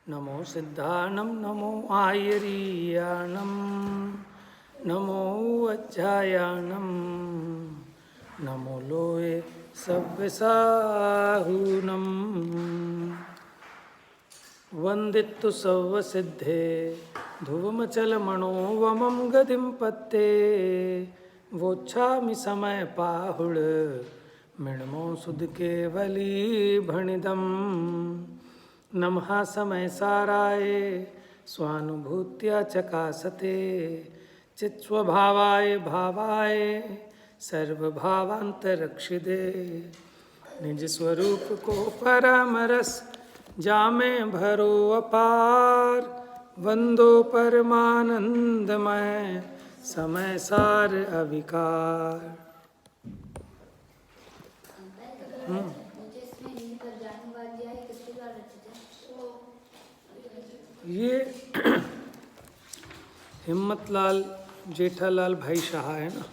नमो सिद्धानं नमो आयरीयानं नमो वज्रायानं नमो लोये सव्यसाहूनं वन्दित्तु सव्वसिद्धे ध्रुवमचलमणो वमं गतिं पत्ते वोच्छामि समय पाहुळ मिणमो सुध केवली भणिदम् नमः समय साराय स्वानुभूत्या चकासते चित्स्वभावाय भावाय सर्वभावांतरक्षिदे निज स्वरूप को परमरस जामे भरो अपार वंदो परमानंदमय समय सार अविकार। ये हिम्मतलाल जेठालाल भाई शाह है ना,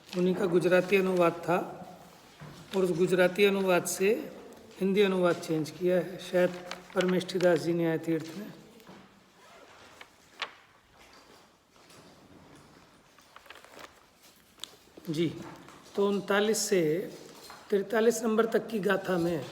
उन्हीं का गुजराती अनुवाद था और उस गुजराती अनुवाद से हिंदी अनुवाद चेंज किया है, शायद परमेष्ठीदास जी न्याय तीर्थ ने। जी, तो 39 से 43 नंबर तक की गाथा में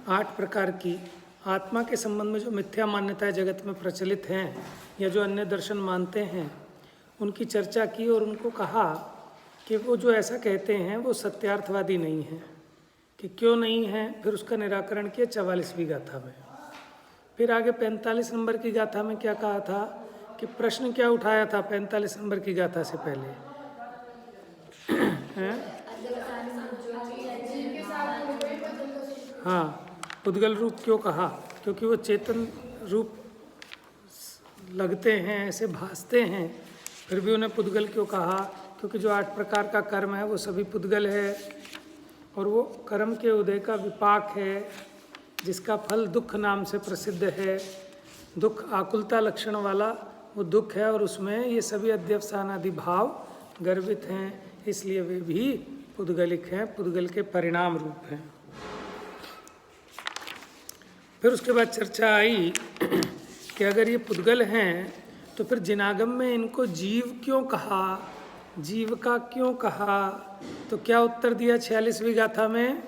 8 प्रकार की आत्मा के संबंध में जो मिथ्या मान्यताएं जगत में प्रचलित हैं या जो अन्य दर्शन मानते हैं, उनकी चर्चा की और उनको कहा कि वो जो ऐसा कहते हैं वो सत्यार्थवादी नहीं है, कि क्यों नहीं है। फिर उसका निराकरण किया 44वीं गाथा में। फिर आगे 45 नंबर की गाथा में क्या कहा था कि प्रश्न क्या उठाया था 45 नंबर की गाथा से पहले हाँ, पुद्गल रूप क्यों कहा? क्योंकि वो चेतन रूप लगते हैं, ऐसे भासते हैं, फिर भी उन्हें पुद्गल क्यों कहा? क्योंकि जो 8 प्रकार का कर्म है वो सभी पुद्गल है और वो कर्म के उदय का विपाक है, जिसका फल दुख नाम से प्रसिद्ध है। दुख आकुलता लक्षण वाला वो दुख है और उसमें ये सभी अध्यवसानादि भाव गर्भित हैं, इसलिए वे भी पुद्गलिक हैं, पुद्गल के परिणाम रूप हैं। फिर उसके बाद चर्चा आई कि अगर ये पुद्गल हैं तो फिर जिनागम में इनको जीव क्यों कहा, जीव का क्यों कहा? तो क्या उत्तर दिया 46वीं गाथा में?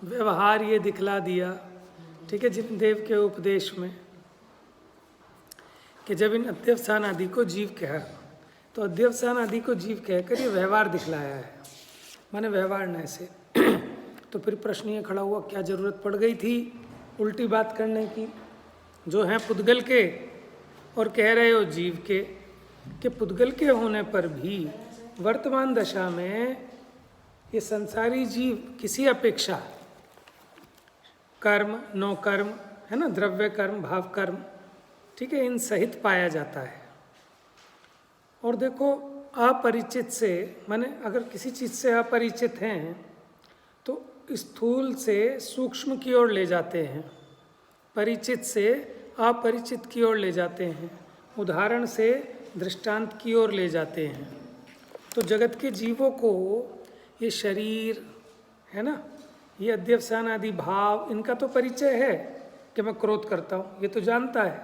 व्यवहार ये दिखला दिया, ठीक है, जिनदेव के उपदेश में, कि जब इन अध्यवसान आदि को जीव कहा तो अध्यवसान आदि को जीव कहकर ये व्यवहार दिखलाया है, माने व्यवहार न से। तो फिर प्रश्न ये खड़ा हुआ, क्या जरूरत पड़ गई थी उल्टी बात करने की? जो हैं पुद्गल के और कह रहे हो जीव के, कि पुद्गल के होने पर भी वर्तमान दशा में ये संसारी जीव किसी अपेक्षा कर्म, नो कर्म है ना, द्रव्य कर्म, भाव कर्म, ठीक है, इन सहित पाया जाता है। और देखो, अपरिचित से माने अगर किसी चीज़ से अपरिचित हैं तो स्थूल से सूक्ष्म की ओर ले जाते हैं, परिचित से अपरिचित की ओर ले जाते हैं, उदाहरण से दृष्टांत की ओर ले जाते हैं। तो जगत के जीवों को ये शरीर है ना, ये अध्यवसान आदि भाव, इनका तो परिचय है कि मैं क्रोध करता हूँ, ये तो जानता है,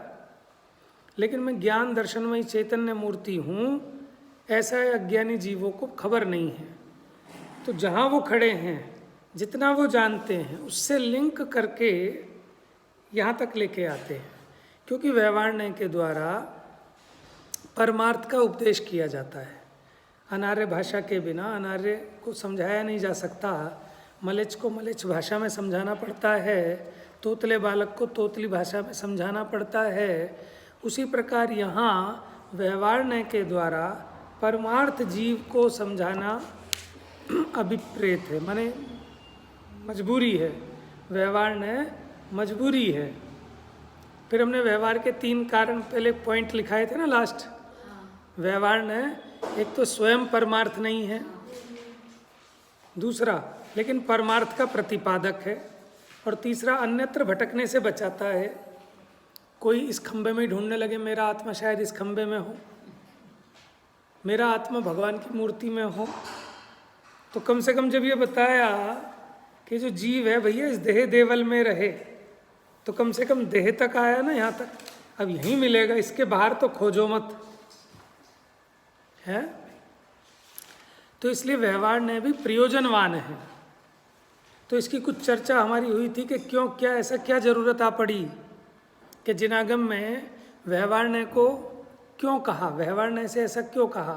लेकिन मैं ज्ञान दर्शनमयी चैतन्य मूर्ति हूँ, ऐसा अज्ञानी जीवों को खबर नहीं है। तो जहाँ वो खड़े हैं, जितना वो जानते हैं, उससे लिंक करके यहाँ तक लेके आते हैं, क्योंकि व्यवहार के द्वारा परमार्थ का उपदेश किया जाता है। अनार्य भाषा के बिना अनार्य को समझाया नहीं जा सकता। मलेच्छ को मलेच्छ भाषा में समझाना पड़ता है, तोतले बालक को तोतली भाषा में समझाना पड़ता है। उसी प्रकार यहाँ व्यवहार के द्वारा परमार्थ जीव को समझाना अभिप्रेत है, माने मजबूरी है। व्यवहार मजबूरी है। फिर हमने व्यवहार के 3 कारण पहले पॉइंट लिखाए थे ना लास्ट। व्यवहार एक तो स्वयं परमार्थ नहीं है, दूसरा लेकिन परमार्थ का प्रतिपादक है, और तीसरा अन्यत्र भटकने से बचाता है। कोई इस खंबे में ढूंढने लगे, मेरा आत्मा शायद इस खंबे में हो, मेरा आत्मा भगवान की मूर्ति में हो, तो कम से कम जब ये बताया कि जो जीव है भैया इस देह देवल में रहे, तो कम से कम देह तक आया ना, यहाँ तक। अब यहीं मिलेगा, इसके बाहर तो खोजो मत, है। तो इसलिए व्यवहार ने भी प्रयोजनवान है। तो इसकी कुछ चर्चा हमारी हुई थी कि क्यों, क्या ऐसा क्या जरूरत आ पड़ी कि जिनागम में व्यवहार ने को क्यों कहा, व्यवहार ने से ऐसा क्यों कहा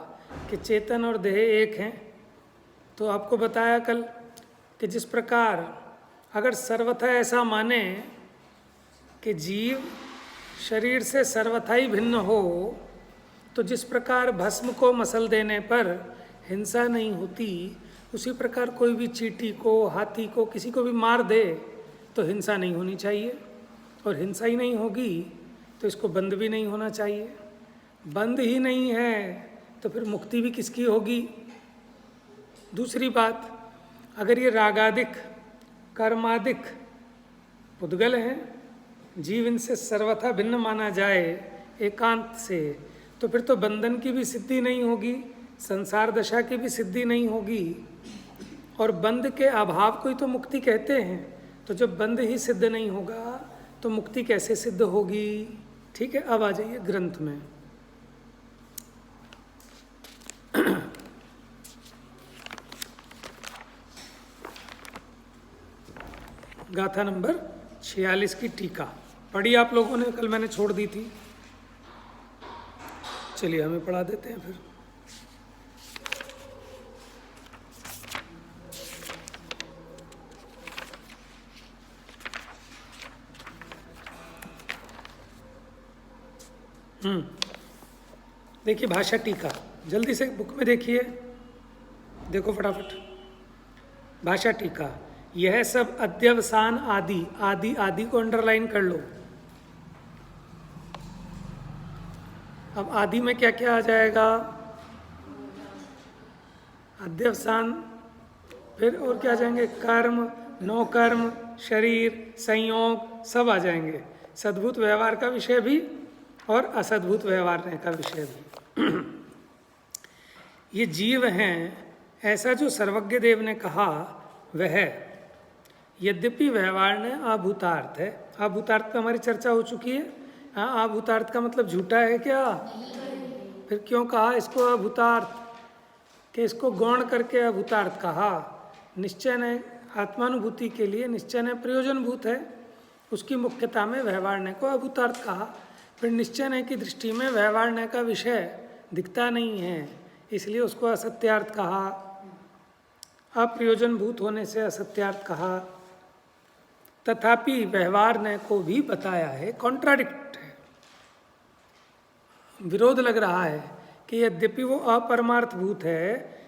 कि चेतन और देह एक हैं। तो आपको बताया कल कि जिस प्रकार अगर सर्वथा ऐसा माने कि जीव शरीर से सर्वथा ही भिन्न हो, तो जिस प्रकार भस्म को मसल देने पर हिंसा नहीं होती, उसी प्रकार कोई भी चींटी को, हाथी को, किसी को भी मार दे तो हिंसा नहीं होनी चाहिए, और हिंसा ही नहीं होगी तो इसको बंद भी नहीं होना चाहिए। बंद ही नहीं है तो फिर मुक्ति भी किसकी होगी। दूसरी बात, अगर ये रागादिक कर्मादिक पुद्गल हैं, जीव इनसे सर्वथा भिन्न माना जाए एकांत से, तो फिर तो बंधन की भी सिद्धि नहीं होगी, संसार दशा की भी सिद्धि नहीं होगी, और बंध के अभाव को ही तो मुक्ति कहते हैं। तो जब बंध ही सिद्ध नहीं होगा तो मुक्ति कैसे सिद्ध होगी। ठीक है, अब आ जाइए ग्रंथ में। गाथा नंबर 46 की टीका पढ़ी आप लोगों ने, कल मैंने छोड़ दी थी। चलिए हमें पढ़ा देते हैं फिर। देखिए भाषा टीका, जल्दी से बुक में देखिए, देखो फटाफट। भाषा टीका, यह सब अध्यवसान आदि, आदि आदि को अंडरलाइन कर लो। अब आदि में क्या क्या आ जाएगा, अध्यवसान, फिर और क्या आ जाएंगे, कर्म, नो कर्म, शरीर, संयोग, सब आ जाएंगे। सद्भूत व्यवहार का विषय भी और असद्भूत व्यवहार का विषय भी। ये जीव हैं ऐसा जो सर्वज्ञ देव ने कहा वह, यद्यपि व्यवहार ने अभूतार्थ है। अभूतार्थ पे हमारी चर्चा हो चुकी है। हाँ, अभूतार्थ का मतलब झूठा है क्या? फिर क्यों कहा इसको अभूतार्थ, कि इसको गौण करके अभूतार्थ कहा। निश्चय ने आत्मानुभूति के लिए निश्चय ने प्रयोजनभूत है, उसकी मुख्यता में व्यवहार को अभूतार्थ कहा। फिर निश्चय की दृष्टि में व्यवहार का विषय दिखता नहीं है, इसलिए उसको असत्यार्थ कहा। अप्रयोजनभूत होने से असत्यार्थ कहा। तथापि व्यवहार ने को भी बताया है, कॉन्ट्राडिक्ट है, विरोध लग रहा है कि यद्यपि वो अपरमार्थभूत है,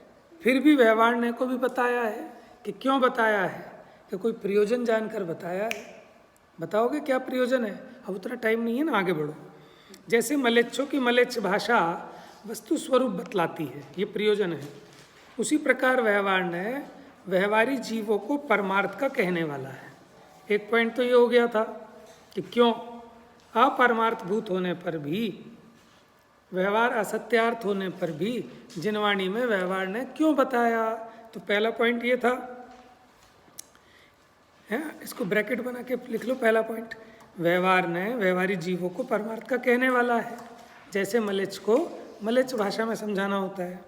फिर भी व्यवहार ने को भी बताया है। कि क्यों बताया है? कि कोई प्रयोजन जानकर बताया है। बताओगे क्या प्रयोजन है? अब उतना टाइम नहीं है ना, आगे बढ़ो। जैसे मलेच्छों की मलेच्छ भाषा वस्तु स्वरूप बतलाती है, ये प्रयोजन है। उसी प्रकार व्यवहार ने व्यवहारी जीवों को परमार्थ का कहने वाला है। एक पॉइंट तो ये हो गया था कि क्यों अपरमार्थभूत होने पर भी, व्यवहार असत्यार्थ होने पर भी जिनवाणी में व्यवहार ने क्यों बताया। तो पहला पॉइंट ये था, है, इसको ब्रैकेट बना के लिख लो। पहला पॉइंट, व्यवहार ने व्यवहारी जीवों को परमार्थ का कहने वाला है, जैसे मलेच्छ को मलेच्छ भाषा में समझाना होता है।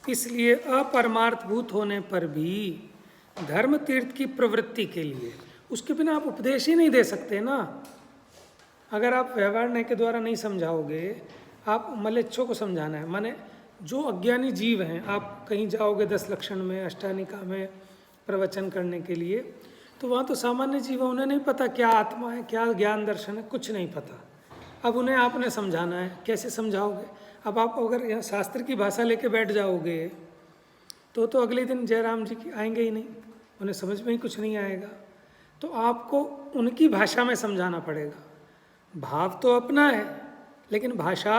इसलिए अपरमार्थभूत होने पर भी धर्म तीर्थ की प्रवृत्ति के लिए, उसके बिना आप उपदेश ही नहीं दे सकते ना। अगर आप व्यवहार के द्वारा नहीं समझाओगे, आप मलेच्छों को समझाना है। माने जो अज्ञानी जीव हैं, आप कहीं जाओगे 10 लक्षण में, अष्टानिका में प्रवचन करने के लिए, तो वहाँ तो सामान्य जीव है, उन्हें नहीं पता क्या आत्मा है, क्या ज्ञान दर्शन है, कुछ नहीं पता। अब उन्हें आपने समझाना है, कैसे समझाओगे? अब आप अगर यहाँ शास्त्र की भाषा लेके बैठ जाओगे तो अगले दिन जयराम जी की आएंगे ही नहीं, उन्हें समझ में ही कुछ नहीं आएगा। तो आपको उनकी भाषा में समझाना पड़ेगा। भाव तो अपना है, लेकिन भाषा,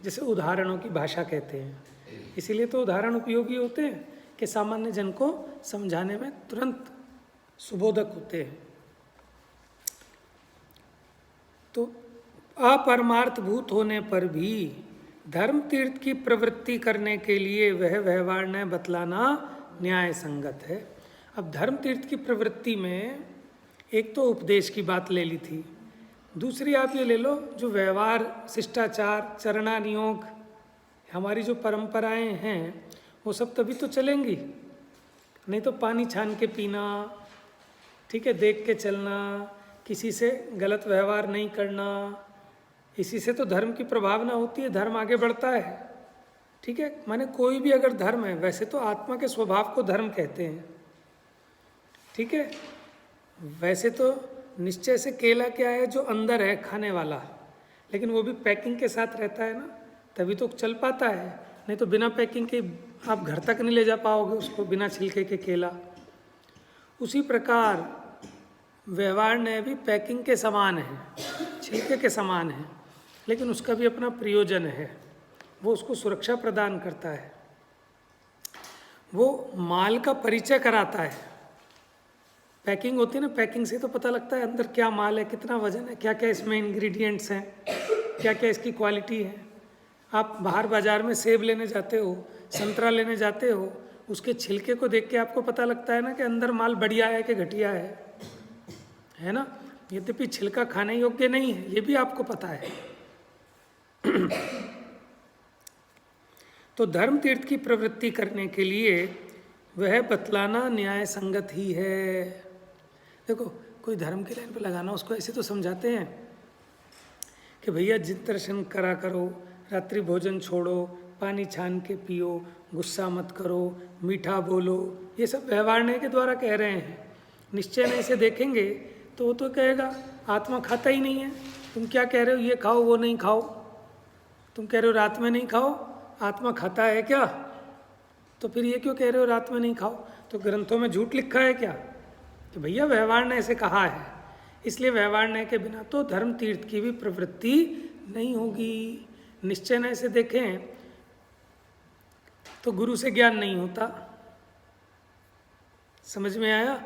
जैसे उदाहरणों की भाषा कहते हैं, इसीलिए तो उदाहरण उपयोगी होते हैं कि सामान्य जन को समझाने में तुरंत सुबोधक होते हैं। तो अपरमार्थभूत होने पर भी धर्म तीर्थ की प्रवृत्ति करने के लिए वह व्यवहार न बतलाना न्याय संगत है। अब धर्म तीर्थ की प्रवृत्ति में एक तो उपदेश की बात ले ली थी, दूसरी आप ये ले लो जो व्यवहार, शिष्टाचार, चरणानियोग, हमारी जो परंपराएं हैं वो सब तभी तो चलेंगी, नहीं तो पानी छान के पीना, ठीक है, देख के चलना, किसी से गलत व्यवहार नहीं करना, इसी से तो धर्म की प्रभावना होती है, धर्म आगे बढ़ता है। ठीक है, माने कोई भी अगर धर्म है, वैसे तो आत्मा के स्वभाव को धर्म कहते हैं, ठीक है, वैसे तो निश्चय से केला क्या है जो अंदर है खाने वाला, लेकिन वो भी पैकिंग के साथ रहता है ना, तभी तो चल पाता है, नहीं तो बिना पैकिंग के आप घर तक नहीं ले जा पाओगे उसको, बिना छिलके के केला। उसी प्रकार व्यवहार ने भी पैकिंग के समान है, छिलके के समान है, लेकिन उसका भी अपना प्रयोजन है, वो उसको सुरक्षा प्रदान करता है, वो माल का परिचय कराता है। पैकिंग होती है ना, पैकिंग से तो पता लगता है अंदर क्या माल है, कितना वजन है, क्या क्या इसमें इंग्रेडिएंट्स हैं, क्या क्या इसकी क्वालिटी है। आप बाहर बाजार में सेब लेने जाते हो, संतरा लेने जाते हो, उसके छिलके को देख के आपको पता लगता है ना कि अंदर माल बढ़िया है कि घटिया है ना। यद्यपि छिलका खाने योग्य नहीं है, ये भी आपको पता है। तो धर्म तीर्थ की प्रवृत्ति करने के लिए वह बतलाना न्याय संगत ही है। देखो, कोई धर्म की लाइन पर लगाना, उसको ऐसे तो समझाते हैं कि भैया जित दर्शन करा करो, रात्रि भोजन छोड़ो, पानी छान के पियो, गुस्सा मत करो, मीठा बोलो, ये सब व्यवहार के द्वारा कह रहे हैं। निश्चय नहीं से देखेंगे तो वो तो कहेगा आत्मा खाता ही नहीं है, तुम क्या कह रहे हो, ये खाओ वो नहीं खाओ, तुम कह रहे हो रात में नहीं खाओ, आत्मा खाता है क्या, तो फिर ये क्यों कह रहे हो रात में नहीं खाओ, तो ग्रंथों में झूठ लिखा है क्या, कि भैया व्यवहार ने ऐसे कहा है, इसलिए व्यवहार ने के बिना तो धर्म तीर्थ की भी प्रवृत्ति नहीं होगी। निश्चय ने से देखें तो गुरु से ज्ञान नहीं होता, समझ में आया,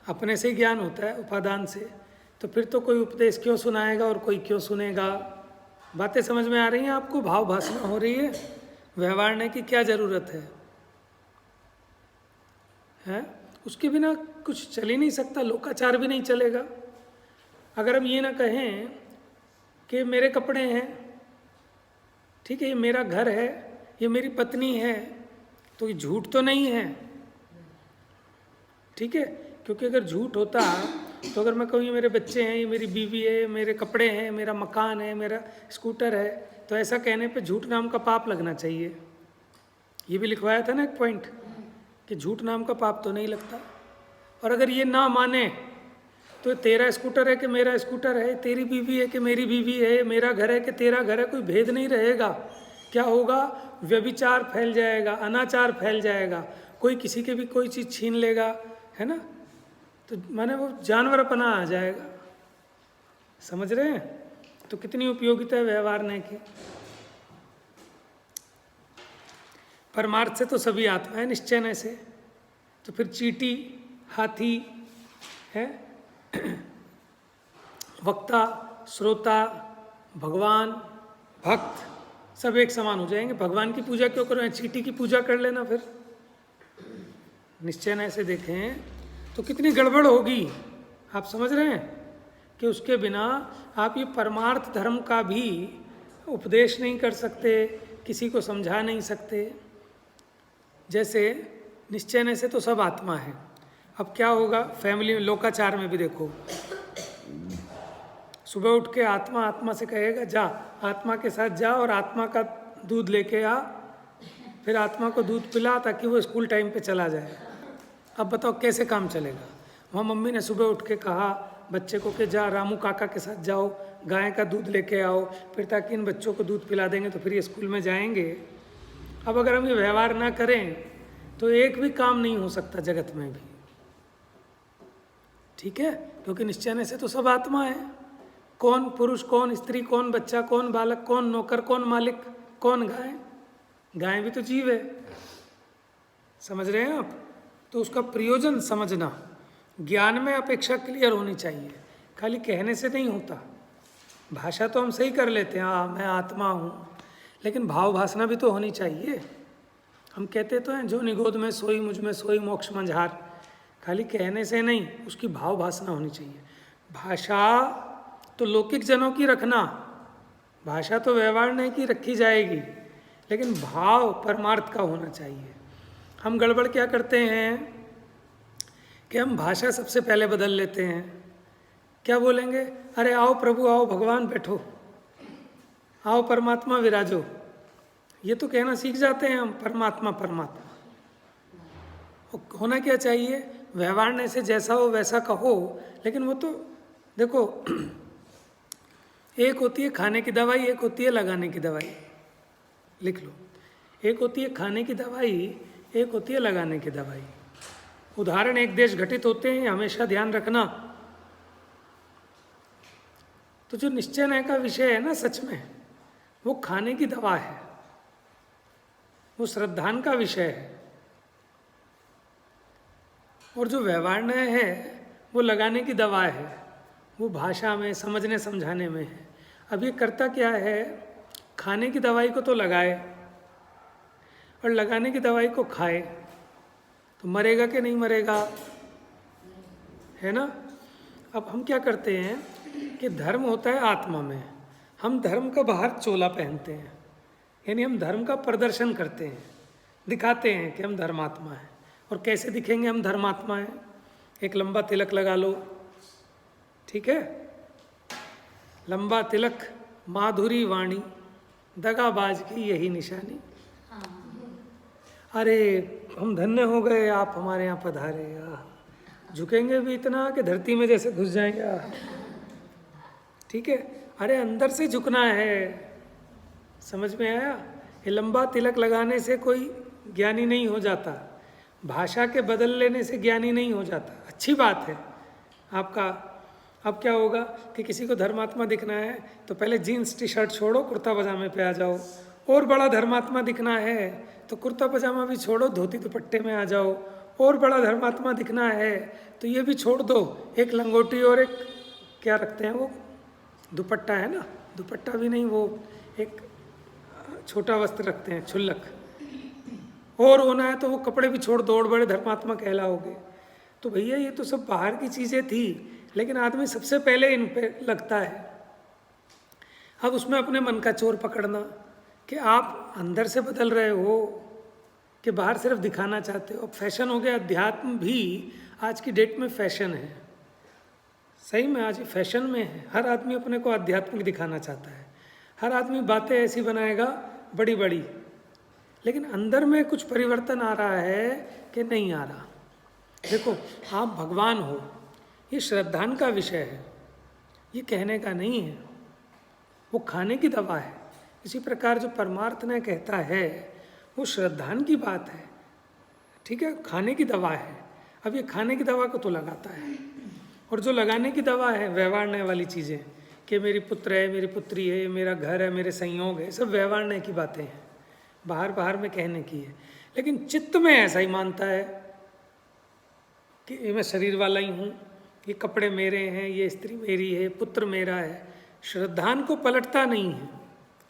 अपने से ही ज्ञान होता है उपादान से, तो फिर तो कोई उपदेश क्यों सुनाएगा और कोई क्यों सुनेगा। बातें समझ में आ रही हैं आपको, भाव भाषण हो रही है, व्यवहार ने की क्या जरूरत है? उसके बिना कुछ चल ही नहीं सकता, लोकाचार भी नहीं चलेगा। अगर हम ये ना कहें कि मेरे कपड़े हैं, ठीक है, ये मेरा घर है, ये मेरी पत्नी है, तो ये झूठ तो नहीं है, ठीक है, क्योंकि अगर झूठ होता तो अगर मैं कहूँ ये मेरे बच्चे हैं, ये मेरी बीवी है, मेरे कपड़े हैं, मेरा मकान है, मेरा स्कूटर है, तो ऐसा कहने पे झूठ नाम का पाप लगना चाहिए। ये भी लिखवाया था ना एक पॉइंट कि झूठ नाम का पाप तो नहीं लगता। और अगर ये ना माने तो तेरा स्कूटर है कि मेरा स्कूटर है, तेरी बीवी है कि मेरी बीवी है, मेरा घर है कि तेरा घर है, कोई भेद नहीं रहेगा। क्या होगा? व्यभिचार फैल जाएगा, अनाचार फैल जाएगा, कोई किसी के भी कोई चीज़ छीन लेगा, है ना, तो माने वो जानवरपना आ जाएगा। समझ रहे हैं? तो कितनी उपयोगिता है व्यवहार ने की। परमार्थ से तो सभी आत्मा है, निश्चय न से, तो फिर चींटी, हाथी है, वक्ता, श्रोता, भगवान, भक्त सब एक समान हो जाएंगे। भगवान की पूजा क्यों करो, चींटी की पूजा कर लेना। फिर निश्चय न से देखें तो कितनी गड़बड़ होगी। आप समझ रहे हैं कि उसके बिना आप ये परमार्थ धर्म का भी उपदेश नहीं कर सकते, किसी को समझा नहीं सकते। जैसे निश्चय न से तो सब आत्मा है। अब क्या होगा फैमिली में, लोकाचार में भी देखो, सुबह उठ के आत्मा आत्मा से कहेगा जा, आत्मा के साथ जा और आत्मा का दूध लेके आ, फिर आत्मा को दूध पिला ताकि वो स्कूल टाइम पे चला जाए। अब बताओ कैसे काम चलेगा? वहाँ मम्मी ने सुबह उठ के कहा बच्चे को कि जा रामू काका के साथ जाओ, गाय का दूध लेके आओ, फिर ताकि इन बच्चों को दूध पिला देंगे तो फिर ये स्कूल में जाएंगे। अब अगर हम ये व्यवहार ना करें तो एक भी काम नहीं हो सकता जगत में भी, ठीक है, क्योंकि निश्चय से तो सब आत्मा है। कौन पुरुष, कौन स्त्री, कौन बच्चा, कौन बालक, कौन नौकर, कौन मालिक, कौन गाय? गाय भी तो जीव है। समझ रहे हैं आप? तो उसका प्रयोजन समझना, ज्ञान में अपेक्षा क्लियर होनी चाहिए, खाली कहने से नहीं होता। भाषा तो हम सही कर लेते हैं, हाँ मैं आत्मा हूँ, लेकिन भाव भासना भी तो होनी चाहिए। हम कहते तो हैं जो निगोद में सोई मुझ में सोई मोक्ष मंझार, खाली कहने से नहीं, उसकी भाव भासना होनी चाहिए। भाषा तो लौकिक जनों की रखना, भाषा तो व्यवहार नहीं की रखी जाएगी, लेकिन भाव परमार्थ का होना चाहिए। हम गड़बड़ क्या करते हैं कि हम भाषा सबसे पहले बदल लेते हैं। क्या बोलेंगे? अरे आओ प्रभु, आओ भगवान बैठो, आओ परमात्मा विराजो। ये तो कहना सीख जाते हैं हम, परमात्मा परमात्मा। होना क्या चाहिए? व्यवहार से जैसा हो वैसा कहो, लेकिन वो तो देखो एक होती है खाने की दवाई, एक होती है लगाने की दवाई। लिख लो, एक होती है खाने की दवाई, एक होती है लगाने की दवाई। उदाहरण एक देश घटित होते हैं, हमेशा ध्यान रखना। तो जो निश्चय का विषय है ना, सच में वो खाने की दवा है, वो श्रद्धान का विषय है। और जो व्यवहार है वो लगाने की दवा है, वो भाषा में समझने समझाने में है। अब ये करता क्या है? खाने की दवाई को तो लगाए और लगाने की दवाई को खाए, तो मरेगा कि नहीं मरेगा? है ना। अब हम क्या करते हैं कि धर्म होता है आत्मा में, हम धर्म का बाहर चोला पहनते हैं, यानी हम धर्म का प्रदर्शन करते हैं, दिखाते हैं कि हम धर्मात्मा हैं। और कैसे दिखेंगे हम धर्मात्मा हैं? एक लंबा तिलक लगा लो, ठीक है, लंबा तिलक, माधुरी वाणी, दगाबाज की यही निशानी। अरे हम धन्य हो गए, आप हमारे यहाँ पधारे। झुकेंगे भी इतना कि धरती में जैसे घुस जाएंगे। ठीक है, अरे अंदर से झुकना है। समझ में आया? ये लंबा तिलक लगाने से कोई ज्ञानी नहीं हो जाता, भाषा के बदल लेने से ज्ञानी नहीं हो जाता। अच्छी बात है आपका। अब क्या होगा कि किसी को धर्मात्मा दिखना है तो पहले जीन्स टी शर्ट छोड़ो, कुर्ता पजामे पे आ जाओ। और बड़ा धर्मात्मा दिखना है तो कुर्ता पजामा भी छोड़ो, धोती दुपट्टे में आ जाओ। और बड़ा धर्मात्मा दिखना है तो ये भी छोड़ दो, एक लंगोटी और एक क्या रखते हैं वो, दुपट्टा है ना, दुपट्टा भी नहीं, वो एक छोटा वस्त्र रखते हैं, छुल्लक। और होना है तो वो कपड़े भी छोड़ दो, और बड़े धर्मात्मा कहलाओगे। तो भैया ये तो सब बाहर की चीज़ें थी, लेकिन आदमी सबसे पहले इन पे लगता है। अब उसमें अपने मन का चोर पकड़ना कि आप अंदर से बदल रहे हो कि बाहर सिर्फ दिखाना चाहते हो। अब फैशन हो गया, अध्यात्म भी आज की डेट में फैशन है। सही में आज फैशन में है, हर आदमी अपने को आध्यात्मिक दिखाना चाहता है। हर आदमी बातें ऐसी बनाएगा बड़ी बड़ी, लेकिन अंदर में कुछ परिवर्तन आ रहा है कि नहीं आ रहा। देखो आप भगवान हो, ये श्रद्धान का विषय है, ये कहने का नहीं है, वो खाने की दवा है। इसी प्रकार जो परमार्थ ने कहता है वो श्रद्धान की बात है, ठीक है, खाने की दवा है। अब ये खाने की दवा को तो लगाता है, और जो लगाने की दवा है व्यवहारने वाली चीज़ें कि मेरी पुत्र है, मेरी पुत्री है, मेरा घर है, मेरे संयोग है, सब व्यवहारने की बातें हैं, बाहर बाहर में कहने की है। लेकिन चित्त में ऐसा ही मानता है कि ये मैं शरीर वाला ही हूँ, ये कपड़े मेरे हैं, ये स्त्री मेरी है, पुत्र मेरा है। श्रद्धान को पलटता नहीं है,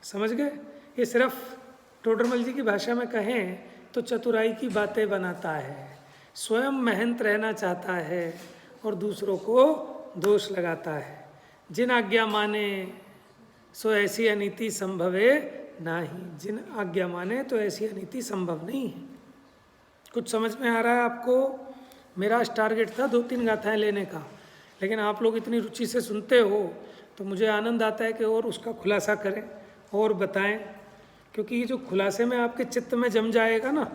समझ गए? ये सिर्फ टोडरमल जी की भाषा में कहें तो चतुराई की बातें बनाता है, स्वयं मेहनत रहना चाहता है और दूसरों को दोष लगाता है। जिन आज्ञा माने सो ऐसी अनीति संभवे नहीं, जिन आज्ञा माने तो ऐसी अनीति संभव नहीं है। कुछ समझ में आ रहा है आपको? मेरा टारगेट था 2-3 गाथाएं लेने का, लेकिन आप लोग इतनी रुचि से सुनते हो तो मुझे आनंद आता है कि और उसका खुलासा करें और बताएं, क्योंकि ये जो खुलासे में आपके चित्त में जम जाएगा ना,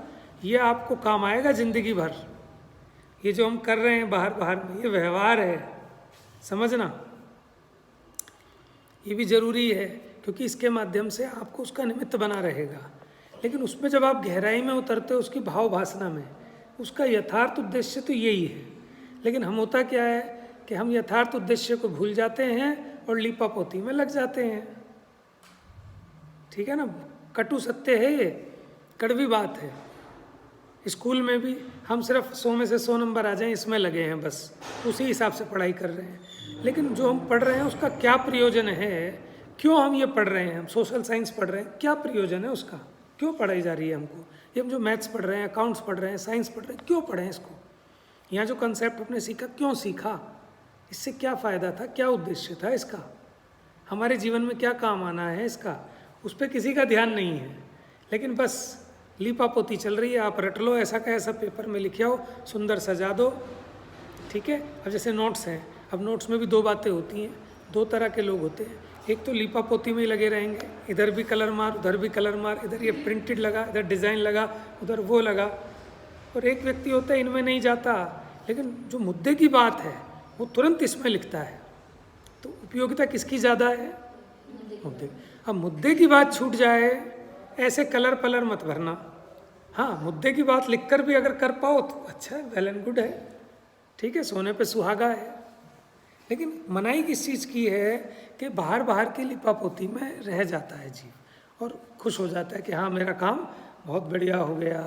ये आपको काम आएगा जिंदगी भर। ये जो हम कर रहे हैं बाहर बाहर में, ये व्यवहार है, समझना ये भी जरूरी है, क्योंकि इसके माध्यम से आपको उसका निमित्त बना रहेगा। लेकिन उसमें जब आप गहराई में उतरते हो, उसकी भाव भासना में, उसका यथार्थ उद्देश्य तो यही है। लेकिन हम होता क्या है कि हम यथार्थ उद्देश्य को भूल जाते हैं और लीपापोती में लग जाते हैं। ठीक है ना, कटु सत्य है, ये कड़वी बात है। स्कूल में भी हम सिर्फ 100 में से 100 नंबर आ जाएं इसमें लगे हैं, बस उसी हिसाब से पढ़ाई कर रहे हैं। लेकिन जो हम पढ़ रहे हैं उसका क्या प्रयोजन है क्यों हम ये पढ़ रहे हैं, हम सोशल साइंस पढ़ रहे हैं, क्या प्रयोजन है उसका, क्यों पढ़ाई जा रही है हमको? ये हम जो मैथ्स पढ़ रहे हैं, अकाउंट्स पढ़ रहे हैं, साइंस पढ़ रहे हैं, क्यों पढ़े हैं इसको? यहाँ जो कंसेप्ट हमने सीखा, क्यों सीखा? इससे क्या फ़ायदा था, क्या उद्देश्य था इसका, हमारे जीवन में क्या काम आना है इसका, उस पर किसी का ध्यान नहीं है। लेकिन बस लीपापोती चल रही है, आप रट लो, ऐसा का ऐसा पेपर में लिखे हो, सुंदर सजा दो, ठीक है। अब जैसे नोट्स हैं, अब नोट्स में भी दो बातें होती हैं, दो तरह के लोग होते हैं। एक तो लीपापोती में ही लगे रहेंगे, इधर भी कलर मार, उधर भी कलर मार, इधर ये प्रिंटेड लगा, इधर डिज़ाइन लगा, उधर वो लगा। और एक व्यक्ति होता है इनमें नहीं जाता, लेकिन जो मुद्दे की बात है वो तुरंत इसमें लिखता है। तो उपयोगिता किसकी ज़्यादा है? मुद्दे। अब मुद्दे की बात छूट जाए, ऐसे कलर पलर मत भरना। हाँ, मुद्दे की बात लिखकर भी अगर कर पाओ तो अच्छा है, वेल एंड गुड है, ठीक है, सोने पे सुहागा है। लेकिन मनाही किस चीज़ की है कि बाहर बाहर की लिपापोती में रह जाता है जीव और खुश हो जाता है कि हाँ मेरा काम बहुत बढ़िया हो गया।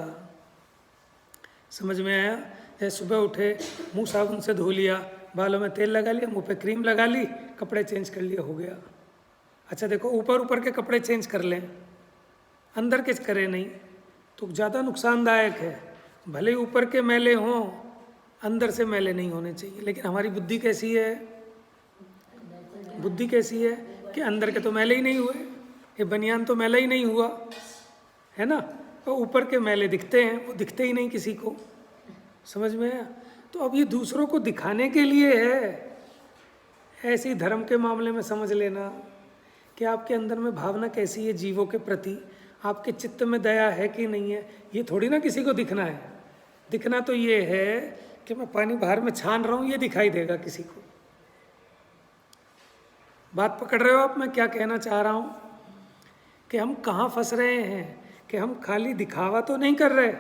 समझ में आया? जैसे सुबह उठे, मुंह साबुन से धो लिया, बालों में तेल लगा लिया, मुंह पे क्रीम लगा ली, कपड़े चेंज कर लिए, हो गया। अच्छा देखो, ऊपर ऊपर के कपड़े चेंज कर लें, अंदर के करें नहीं, तो ज़्यादा नुकसानदायक है। भले ही ऊपर के मैले हों, अंदर से मैले नहीं होने चाहिए। लेकिन हमारी बुद्धि कैसी है? बुद्धि कैसी है कि अंदर के तो मैले ही नहीं हुए, ये बनियान तो मैला ही नहीं हुआ, है ना, और ऊपर के मैले दिखते हैं, वो दिखते ही नहीं किसी को। समझ में आया? तो अब ये दूसरों को दिखाने के लिए है। ऐसे ही धर्म के मामले में समझ लेना कि आपके अंदर में भावना कैसी है जीवों के प्रति, आपके चित्त में दया है कि नहीं है। ये थोड़ी ना किसी को दिखना है। दिखना तो ये है कि मैं पानी बाहर में छान रहा हूँ, ये दिखाई देगा किसी को। बात पकड़ रहे हो आप? मैं क्या कहना चाह रहा हूँ कि हम कहाँ फंस रहे हैं कि हम खाली दिखावा तो नहीं कर रहे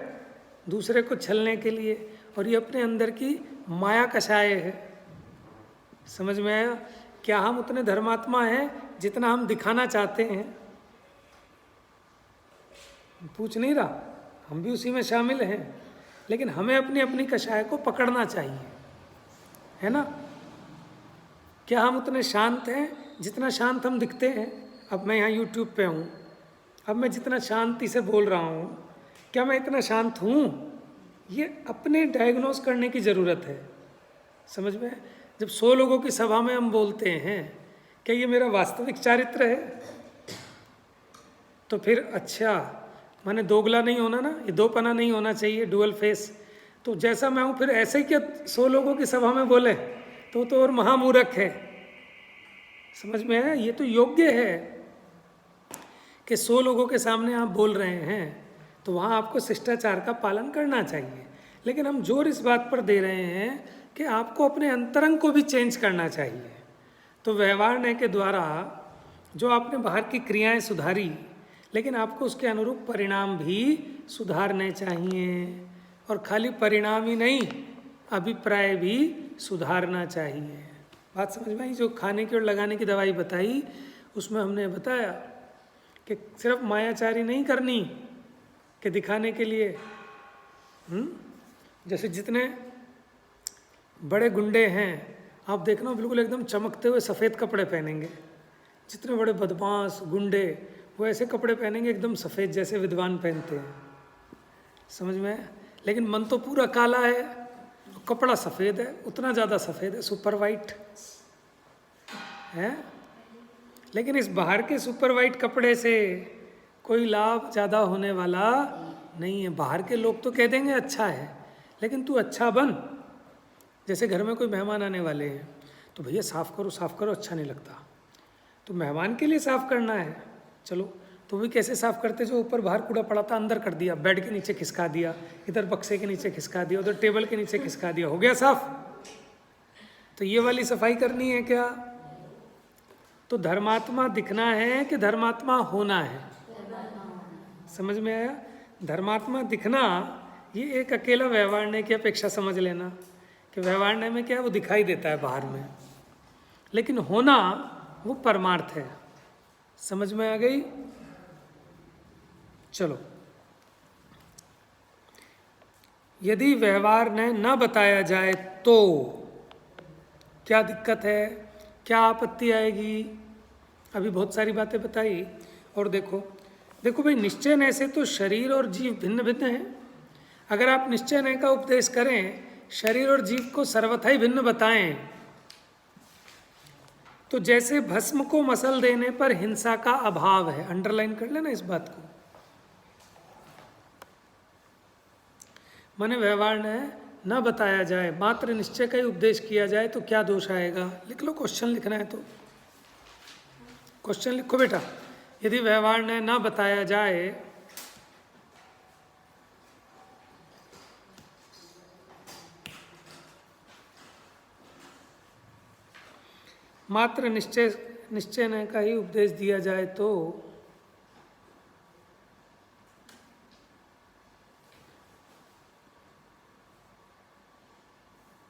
दूसरे को छलने के लिए, और ये अपने अंदर की माया कषाय है। समझ में आया? क्या हम उतने धर्मात्मा हैं जितना हम दिखाना चाहते हैं? पूछ नहीं रहा, हम भी उसी में शामिल हैं, लेकिन हमें अपनी अपनी कषाय को पकड़ना चाहिए, है ना। क्या हम उतने शांत हैं जितना शांत हम दिखते हैं? अब मैं यहाँ YouTube पे हूँ, अब मैं जितना शांति से बोल रहा हूँ, क्या मैं इतना शांत हूँ? ये अपने डायग्नोस करने की ज़रूरत है। समझ में? जब 100 लोगों की सभा में हम बोलते हैं, क्या ये मेरा वास्तविक चारित्र है? तो फिर अच्छा, माने दोगला नहीं होना ना, ये दोपना नहीं होना चाहिए, डुअल फेस। तो जैसा मैं हूँ फिर ऐसे क्या 100 लोगों की सभा में बोले तो और महामूर्ख है। समझ में आया? ये तो योग्य है कि 100 लोगों के सामने आप बोल रहे हैं तो वहाँ आपको शिष्टाचार का पालन करना चाहिए। लेकिन हम जोर इस बात पर दे रहे हैं कि आपको अपने अंतरंग को भी चेंज करना चाहिए। तो व्यवहार के द्वारा जो आपने बाहर की क्रियाएं सुधारी, लेकिन आपको उसके अनुरूप परिणाम भी सुधारने चाहिए। और खाली परिणाम ही नहीं, अभिप्राय भी सुधारना चाहिए। बात समझ में आई? जो खाने की और लगाने की दवाई बताई, उसमें हमने बताया कि सिर्फ मायाचारी नहीं करनी कि दिखाने के लिए। जैसे जितने बड़े गुंडे हैं आप देखना, बिल्कुल एकदम चमकते हुए सफ़ेद कपड़े पहनेंगे। जितने बड़े बदमाश गुंडे, वो ऐसे कपड़े पहनेंगे एकदम सफ़ेद, जैसे विद्वान पहनते हैं। समझ में? लेकिन मन तो पूरा काला है, कपड़ा सफ़ेद है, उतना ज़्यादा सफ़ेद है, सुपर वाइट है। लेकिन इस बाहर के सुपर वाइट कपड़े से कोई लाभ ज़्यादा होने वाला नहीं है। बाहर के लोग तो कह देंगे अच्छा है, लेकिन तू अच्छा बन। जैसे घर में कोई मेहमान आने वाले हैं तो भैया साफ़ करो, अच्छा नहीं लगता। तो मेहमान के लिए साफ़ करना है, चलो तो भी कैसे साफ़ करते? जो ऊपर बाहर कूड़ा पड़ा था अंदर कर दिया, बेड के नीचे खिसका दिया, इधर बक्से के नीचे खिसका दिया, उधर टेबल के नीचे खिसका दिया, हो गया साफ़। तो ये वाली सफाई करनी है क्या? तो धर्मात्मा दिखना है कि धर्मात्मा होना है? समझ में आया? धर्मात्मा दिखना ये एक अकेला व्यवहार की अपेक्षा समझ लेना कि व्यवहार में क्या है, वो दिखाई देता है बाहर में, लेकिन होना वो परमार्थ है। समझ में आ गई? चलो, यदि व्यवहार ने न बताया जाए तो क्या दिक्कत है, क्या आपत्ति आएगी? अभी बहुत सारी बातें बताई। और देखो देखो भाई, निश्चय नय से तो शरीर और जीव भिन्न भिन्न हैं। अगर आप निश्चय नय का उपदेश करें, शरीर और जीव को सर्वथा ही भिन्न बताएं, तो जैसे भस्म को मसल देने पर हिंसा का अभाव है। अंडरलाइन कर लेना इस बात को। माने व्यवहार में न बताया जाए, मात्र निश्चय का ही उपदेश किया जाए तो क्या दोष आएगा? लिख लो, क्वेश्चन लिखना है तो क्वेश्चन लिखो बेटा। यदि व्यवहार ने न बताया जाए मात्र निश्चय न का ही उपदेश दिया जाए तो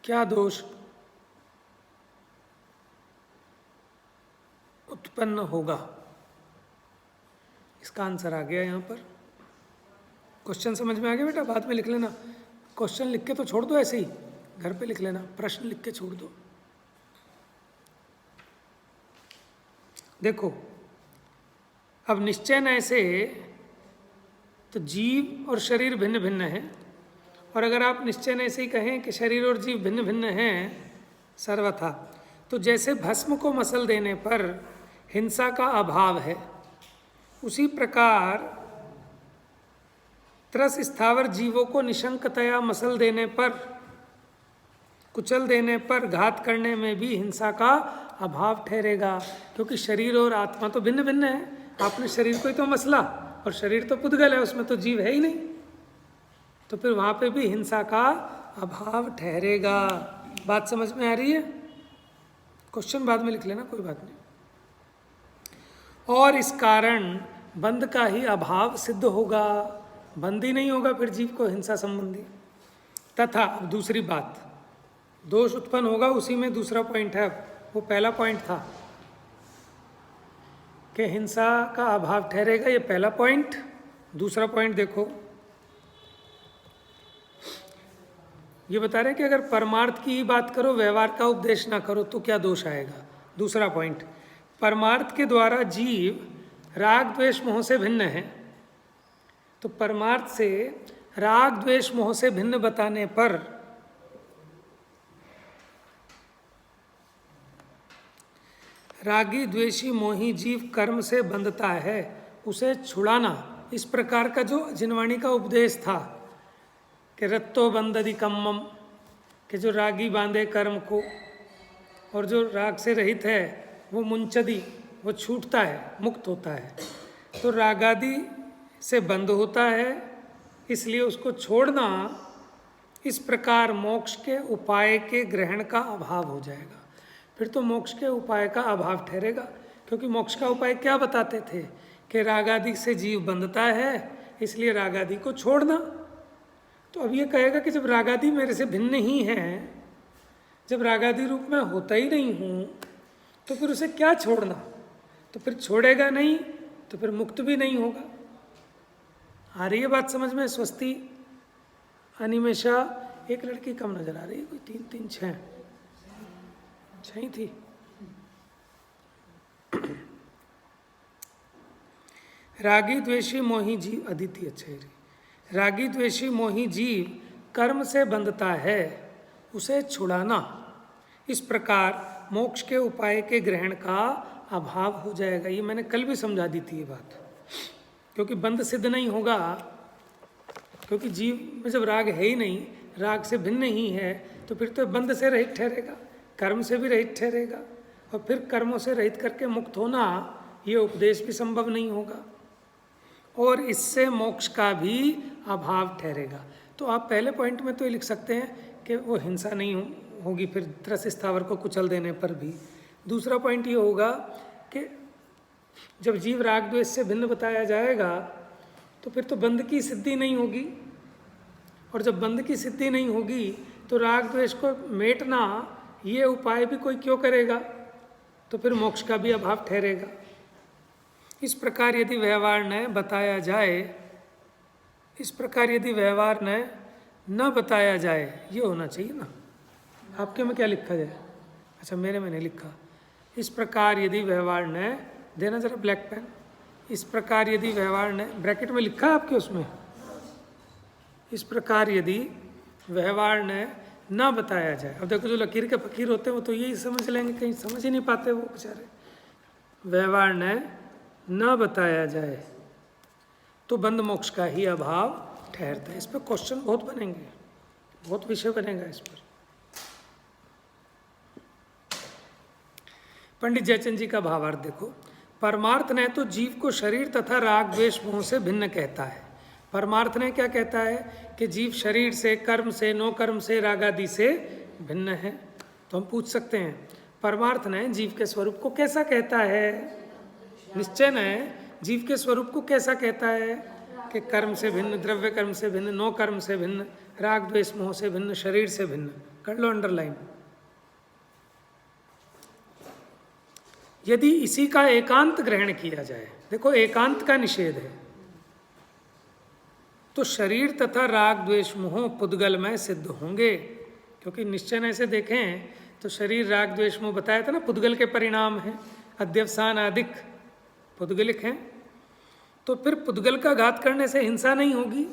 क्या दोष उत्पन्न होगा? इसका आंसर आ गया यहाँ पर। क्वेश्चन समझ में आ गया बेटा? बाद में लिख लेना। क्वेश्चन लिख के तो छोड़ दो, ऐसे ही घर पे लिख लेना, प्रश्न लिख के छोड़ दो। देखो, अब निश्चय न से तो जीव और शरीर भिन्न भिन्न हैं, और अगर आप निश्चय न से ही कहें कि शरीर और जीव भिन्न भिन्न हैं सर्वथा, तो जैसे भस्म को मसल देने पर हिंसा का अभाव है, उसी प्रकार त्रस स्थावर जीवों को निशंकतया मसल देने पर, कुचल देने पर घात करने में भी हिंसा का अभाव ठहरेगा। क्योंकि शरीर और आत्मा तो भिन्न भिन्न है। आपने शरीर को ही तो मसला, और शरीर तो पुद्गल है, उसमें तो जीव है ही नहीं, तो फिर वहाँ पे भी हिंसा का अभाव ठहरेगा। बात समझ में आ रही है? क्वेश्चन बाद में लिख लेना, कोई बात नहीं। और इस कारण बंध का ही अभाव सिद्ध होगा, बंद ही नहीं होगा फिर जीव को हिंसा संबंधी। तथा अब दूसरी बात, दोष उत्पन्न होगा, उसी में दूसरा पॉइंट है। वो पहला पॉइंट था कि हिंसा का अभाव ठहरेगा, ये पहला पॉइंट। दूसरा पॉइंट देखो, ये बता रहे कि अगर परमार्थ की ही बात करो, व्यवहार का उपदेश ना करो, तो क्या दोष आएगा? दूसरा पॉइंट, परमार्थ के द्वारा जीव राग द्वेष मोह से भिन्न है, तो परमार्थ से राग द्वेष मोह से भिन्न बताने पर रागी द्वेषी मोही जीव कर्म से बंधता है, उसे छुड़ाना। इस प्रकार का जो जिनवाणी का उपदेश था कि रत्तो बंधदि कम्मम, कि जो रागी बांधे कर्म को, और जो राग से रहित है वो मुंचदी, वो छूटता है, मुक्त होता है। तो रागादि से बंध होता है, इसलिए उसको छोड़ना, इस प्रकार मोक्ष के उपाय के ग्रहण का अभाव हो जाएगा। फिर तो मोक्ष के उपाय का अभाव ठहरेगा, क्योंकि मोक्ष का उपाय क्या बताते थे कि रागादि से जीव बंधता है, इसलिए रागादि को छोड़ना। तो अब ये कहेगा कि जब रागादि मेरे से भिन्न ही है, जब रागादि रूप में होता ही नहीं हूँ, तो फिर उसे क्या छोड़ना? तो फिर छोड़ेगा नहीं, तो फिर मुक्त भी नहीं होगा। आ रही है बात समझ में? स्वस्ति अनिमेषा, एक लड़की कम नजर आ रही है, कोई 3 3 6 ही थी। रागी द्वेषी मोही जीव, अदिति अच्छे री। रागी द्वेषी मोही जीव कर्म से बंधता है, उसे छुड़ाना, इस प्रकार मोक्ष के उपाय के ग्रहण का अभाव हो जाएगा। ये मैंने कल भी समझा दी थी ये बात। क्योंकि बंध सिद्ध नहीं होगा, क्योंकि जीव में जब राग है ही नहीं, राग से भिन्न ही है, तो फिर तो बंध से रहित ठहरेगा, कर्म से भी रहित ठहरेगा, और फिर कर्मों से रहित करके मुक्त होना, ये उपदेश भी संभव नहीं होगा, और इससे मोक्ष का भी अभाव ठहरेगा। तो आप पहले पॉइंट में तो ये लिख सकते हैं कि वो हिंसा नहीं होगी फिर त्रस स्थावर को कुचल देने पर भी। दूसरा पॉइंट ये होगा कि जब जीव राग द्वेष से भिन्न बताया जाएगा, तो फिर तो बंध की सिद्धि नहीं होगी, और जब बंध की सिद्धि नहीं होगी तो राग द्वेष को मेटना, ये उपाय भी कोई क्यों करेगा? तो फिर मोक्ष का भी अभाव ठहरेगा। इस प्रकार यदि व्यवहार न बताया जाए, इस प्रकार यदि व्यवहार न बताया जाए, ये होना चाहिए ना। आपके में क्या लिखा जाए? अच्छा, मेरे में नहीं लिखा। इस प्रकार यदि व्यवहार न देना जरा ब्लैक पेन। इस प्रकार यदि व्यवहार ने, ब्रैकेट में लिखा है आपके उसमें, इस प्रकार यदि व्यवहार ने ना बताया जाए। अब देखो जो लकीर के फकीर होते हैं वो तो यही समझ लेंगे, कहीं समझ ही नहीं पाते वो बेचारे। व्यवहार ने न बताया जाए तो बंध मोक्ष का ही अभाव ठहरता है। इस पर क्वेश्चन बहुत बनेंगे, बहुत विषय बनेगा इस पर। पंडित जयचंद जी का भावार्थ देखो। परमार्थ ने तो जीव को शरीर तथा राग द्वेष मोह से भिन्न कहता है। परमार्थ ने क्या कहता है कि जीव शरीर से, कर्म से, नो कर्म से, राग आदि से भिन्न है। तो हम पूछ सकते हैं परमार्थ ने जीव के स्वरूप को कैसा कहता है? निश्चय ने जीव के स्वरूप को कैसा कहता है कि कर्म से भिन्न, द्रव्य कर्म से भिन्न, नो कर्म से भिन्न, राग द्वेष मोह से भिन्न, शरीर से भिन्न। कर लो अंडरलाइन। यदि इसी का एकांत ग्रहण किया जाए, देखो एकांत का निषेध है, तो शरीर तथा राग द्वेष मोह पुद्गल में सिद्ध होंगे। क्योंकि निश्चय से देखें तो शरीर राग द्वेष मोह बताया था ना, पुद्गल के परिणाम है, अध्यवसान आदिक पुद्गलिक हैं। तो फिर पुद्गल का घात करने से हिंसा नहीं होगी,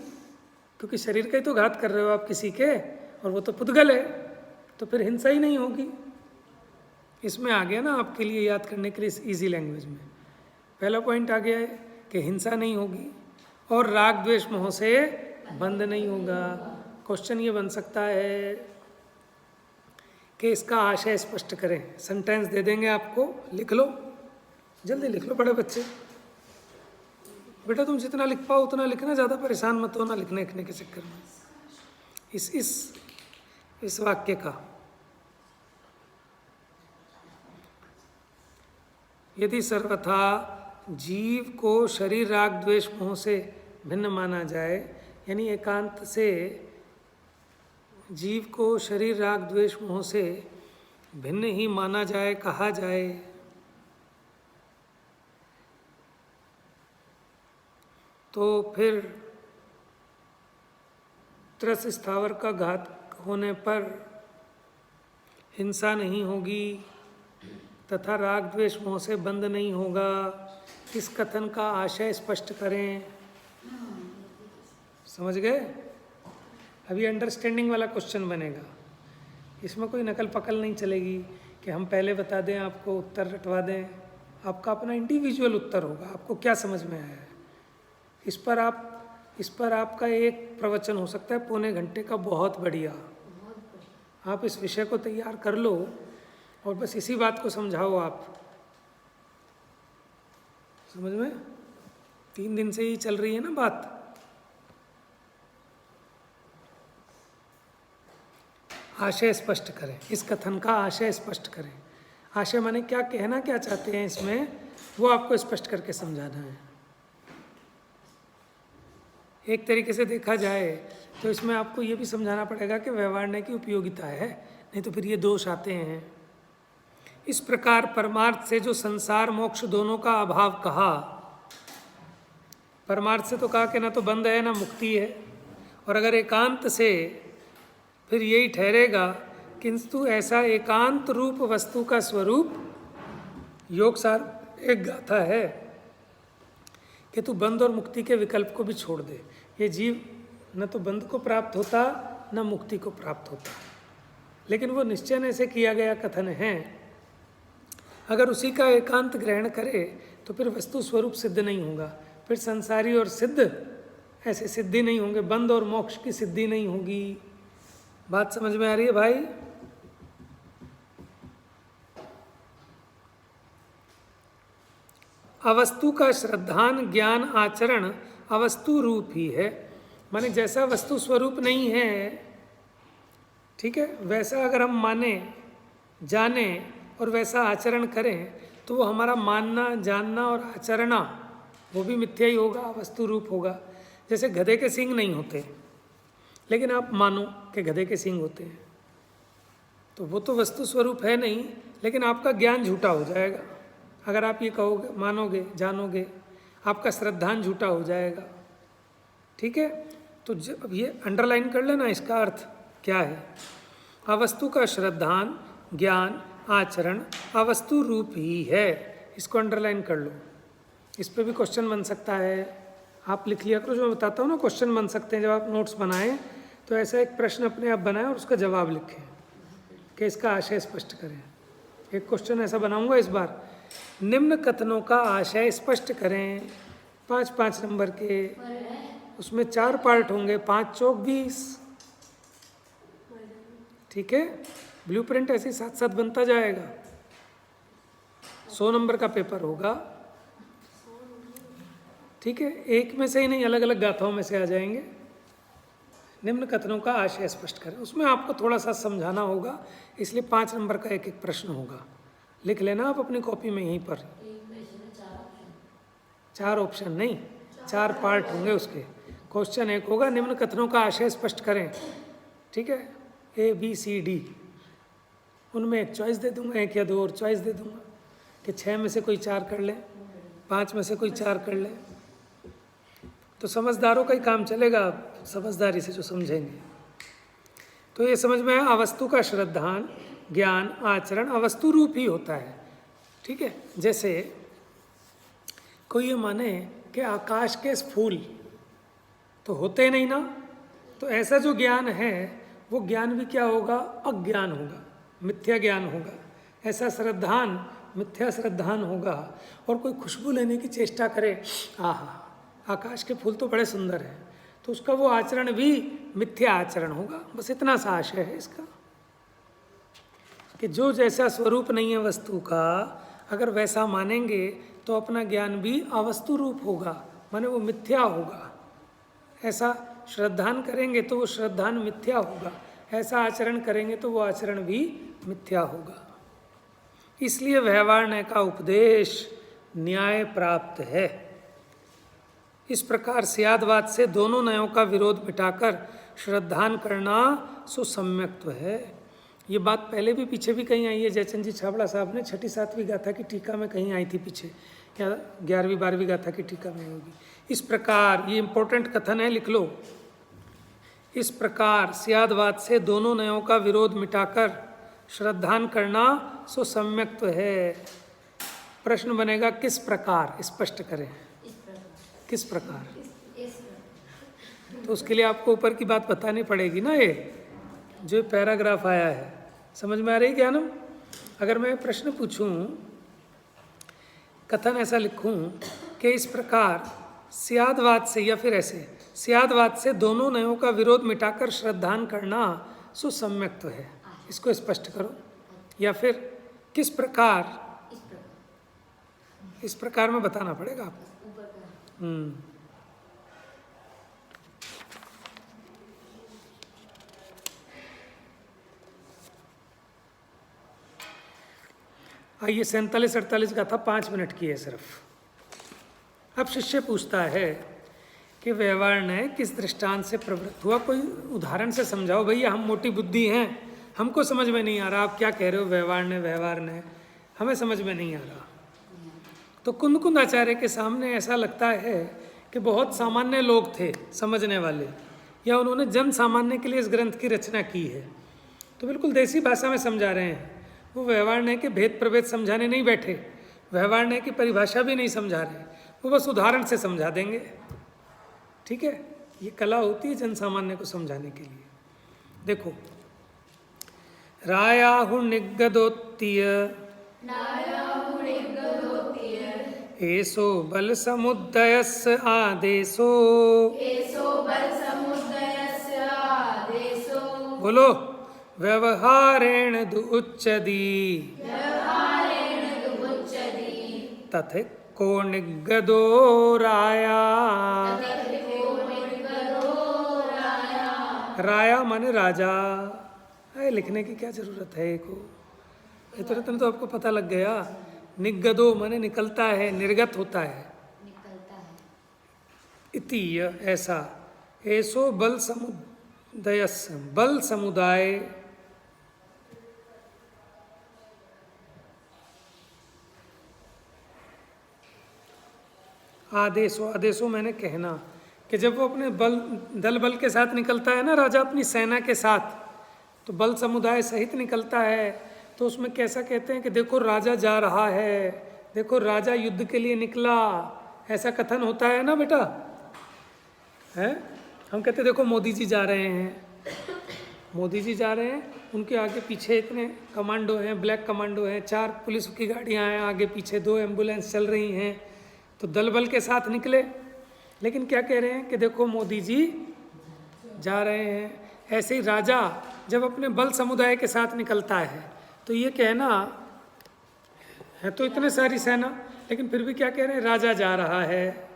क्योंकि शरीर का ही तो घात कर रहे हो आप किसी के, और वो तो पुद्गल है, तो फिर हिंसा ही नहीं होगी। इसमें आ गया ना आपके लिए याद करने के लिए इजी लैंग्वेज में। पहला पॉइंट आ गया है कि हिंसा नहीं होगी और राग द्वेष मोह से बंध नहीं होगा। क्वेश्चन ये बन सकता है कि इसका आशय स्पष्ट करें। सेंटेंस दे देंगे आपको, लिख लो, जल्दी लिख लो बड़े बच्चे। बेटा तुम जितना लिख पाओ उतना लिखना, ज़्यादा परेशान मत होना लिखने लिखने के चक्कर में। इस वाक्य का, यदि सर्वथा जीव को शरीर राग द्वेष मोह से भिन्न माना जाए, यानी एकांत से जीव को शरीर राग द्वेष मोह से भिन्न ही माना जाए, कहा जाए, तो फिर त्रस स्थावर का घात होने पर हिंसा नहीं होगी तथा राग द्वेष मोह से बंध नहीं होगा। इस कथन का आशय स्पष्ट करें। समझ गए? अभी अंडरस्टैंडिंग वाला क्वेश्चन बनेगा। इसमें कोई नकल पकल नहीं चलेगी कि हम पहले बता दें आपको, उत्तर रटवा दें। आपका अपना इंडिविजुअल उत्तर होगा, आपको क्या समझ में आया है। इस पर आपका एक प्रवचन हो सकता है पौने घंटे का, बहुत बढ़िया। आप इस विषय को तैयार कर लो और बस इसी बात को समझाओ आप। समझ में? 3 दिन से ही चल रही है ना बात। आशय स्पष्ट करें, इस कथन का आशय स्पष्ट करें। आशय माने क्या, कहना क्या चाहते हैं इसमें, वो आपको स्पष्ट करके समझाना है। एक तरीके से देखा जाए तो इसमें आपको ये भी समझाना पड़ेगा कि व्यवहार की उपयोगिता है, नहीं तो फिर ये दोष आते हैं। इस प्रकार परमार्थ से जो संसार मोक्ष दोनों का अभाव कहा, परमार्थ से तो कहा कि ना तो बंध है ना मुक्ति है, और अगर एकांत से फिर यही ठहरेगा किंतु ऐसा एकांत रूप वस्तु का स्वरूप योग सार एक गाथा है कि तू बंध और मुक्ति के विकल्प को भी छोड़ दे। ये जीव न तो बंध को प्राप्त होता न मुक्ति को प्राप्त होता, लेकिन वो निश्चय से किया गया कथन है। अगर उसी का एकांत ग्रहण करे तो फिर वस्तु स्वरूप सिद्ध नहीं होगा, फिर संसारी और सिद्ध ऐसे सिद्धि नहीं होंगे, बंध और मोक्ष की सिद्धि नहीं होगी। बात समझ में आ रही है भाई? अवस्तु का श्रद्धान ज्ञान आचरण अवस्तु रूप ही है, माने जैसा वस्तु स्वरूप नहीं है, ठीक है, वैसा अगर हम माने जाने और वैसा आचरण करें तो वो हमारा मानना जानना और आचरणा वो भी मिथ्या ही होगा, वस्तु रूप होगा। जैसे गधे के सींग नहीं होते लेकिन आप मानो कि गधे के सींग होते हैं, तो वो तो वस्तु स्वरूप है नहीं, लेकिन आपका ज्ञान झूठा हो जाएगा। अगर आप ये कहोगे, मानोगे, जानोगे, आपका श्रद्धान झूठा हो जाएगा। ठीक है, तो अब ये अंडरलाइन कर लेना, इसका अर्थ क्या है। अवस्तु का श्रद्धान ज्ञान आचरण अवस्तु रूप ही है, इसको अंडरलाइन कर लो, इस पे भी क्वेश्चन बन सकता है, आप लिख लिया करो। जो मैं बताता हूँ ना क्वेश्चन बन सकते हैं, जब आप नोट्स बनाएं तो ऐसा एक प्रश्न अपने आप बनाएं और उसका जवाब लिखें कि इसका आशय स्पष्ट करें। एक क्वेश्चन ऐसा बनाऊंगा इस बार, निम्न कथनों का आशय स्पष्ट करें, 5-5 नंबर के, उसमें 4 पार्ट होंगे, 5 चौक 20। ठीक है, ब्लूप्रिंट ऐसे साथ साथ बनता जाएगा। 100 नंबर का पेपर होगा। ठीक है, एक में से ही नहीं, अलग अलग गाथाओं में से आ जाएंगे। निम्न कथनों का आशय स्पष्ट करें, उसमें आपको थोड़ा सा समझाना होगा, इसलिए 5 नंबर का एक एक प्रश्न होगा। लिख लेना आप अपनी कॉपी में यहीं पर। 4 ऑप्शन नहीं, 4 पार्ट होंगे उसके। क्वेश्चन एक होगा, निम्न कथनों का आशय स्पष्ट करें। ठीक है, ABCD, उनमें एक चॉइस दे दूंगा, 1 या 2 और चॉइस दे दूंगा कि 6 में से कोई 4 कर ले, 5 में से कोई 4 कर ले। तो समझदारों का ही काम चलेगा, समझदारी से जो समझेंगे। तो ये समझ में आया, अवस्तु का श्रद्धान, ज्ञान, आचरण अवस्तु रूप ही होता है। ठीक है, जैसे कोई ये माने कि आकाश के फूल तो होते नहीं ना, तो ऐसा जो ज्ञान है वो ज्ञान भी क्या होगा? अज्ञान होगा, मिथ्या ज्ञान होगा। ऐसा श्रद्धान मिथ्या श्रद्धान होगा। और कोई खुशबू लेने की चेष्टा करे, आहा आकाश के फूल तो बड़े सुंदर हैं, तो उसका वो आचरण भी मिथ्या आचरण होगा। बस इतना सा आशय है इसका कि जो जैसा स्वरूप नहीं है वस्तु का, अगर वैसा मानेंगे तो अपना ज्ञान भी अवस्तु रूप होगा, माने वो मिथ्या होगा। ऐसा श्रद्धान करेंगे तो वो श्रद्धान मिथ्या होगा, ऐसा आचरण करेंगे तो वो आचरण भी मिथ्या होगा। इसलिए व्यवहार का उपदेश न्याय प्राप्त है। इस प्रकार स्यादवाद से दोनों नयों का विरोध मिटाकर श्रद्धान करना सुसम्यक्त्व है। ये बात पहले भी पीछे भी कहीं आई है। जयचंद जी छाबड़ा साहब ने 6ठी 7वीं गाथा की टीका में कहीं आई थी पीछे, या 11वीं 12वीं गाथा की टीका में होगी। इस प्रकार, ये इंपॉर्टेंट कथन है, लिख लो। इस प्रकार स्यादवाद से दोनों नयों का विरोध मिटाकर श्रद्धान करना सुसम्यक्त्व है। प्रश्न बनेगा किस प्रकार, स्पष्ट करें किस प्रकार। तो उसके लिए आपको ऊपर की बात बतानी पड़ेगी ना। ये जो पैराग्राफ आया है समझ में आ रही ज्ञानम? अगर मैं प्रश्न पूछूं, कथन ऐसा लिखूं कि इस प्रकार स्यादवाद से, या फिर ऐसे स्यादवाद से दोनों नयों का विरोध मिटाकर श्रद्धान करना सुसम्यक्त्व है, इसको स्पष्ट करो। या फिर किस प्रकार, इस प्रकार में बताना पड़ेगा आपको। आइए 47-48 का था, 5 मिनट की है सिर्फ। अब शिष्य पूछता है कि व्यवहार ने किस दृष्टांत से प्रवृत्त हुआ, कोई उदाहरण से समझाओ भैया, हम मोटी बुद्धि हैं, हमको समझ में नहीं आ रहा आप क्या कह रहे हो। व्यवहार ने हमें समझ में नहीं आ रहा। तो कुंद आचार्य के सामने ऐसा लगता है कि बहुत सामान्य लोग थे समझने वाले, या उन्होंने जन सामान्य के लिए इस ग्रंथ की रचना की है, तो बिल्कुल देसी भाषा में समझा रहे हैं। वो व्यवहार ने के भेद प्रभेद समझाने नहीं बैठे, व्यवहार ने की परिभाषा भी नहीं समझा रहे, वो बस उदाहरण से समझा देंगे। ठीक है, ये कला होती है जन सामान्य को समझाने के लिए। देखो, रायाहु निगदोत्तीय एसो बल समुदयस् आदेशो, बोलो, व्यवहारेण दुच्चदी तथे को निगदो राया। राया माने राजा। अरे लिखने की क्या जरूरत है को, इतना तो आपको पता लग गया। निगदो माने निकलता है, निर्गत होता है। इति ऐसा, ऐसो बल समुदयस्, बल समुदाय, आदेशो, आदेशो मैंने कहना कि जब वो अपने दल बल के साथ निकलता है ना राजा, अपनी सेना के साथ, तो बल समुदाय सहित निकलता है, तो उसमें कैसा कहते हैं कि देखो राजा जा रहा है, देखो राजा युद्ध के लिए निकला, ऐसा कथन होता है ना बेटा, है? हम कहते देखो मोदी जी जा रहे हैं, मोदी जी जा रहे हैं, उनके आगे पीछे इतने कमांडो हैं, ब्लैक कमांडो हैं, 4 पुलिस की गाड़ियां हैं, आगे पीछे 2 एम्बुलेंस चल रही हैं, तो दल बल के साथ निकले। लेकिन क्या कह रहे हैं कि देखो मोदी जी जा रहे हैं। ऐसे ही राजा जब अपने बल समुदाय के साथ निकलता है तो ये कहना है, तो इतने सारी सेना, लेकिन फिर भी क्या कह रहे हैं, राजा जा रहा है।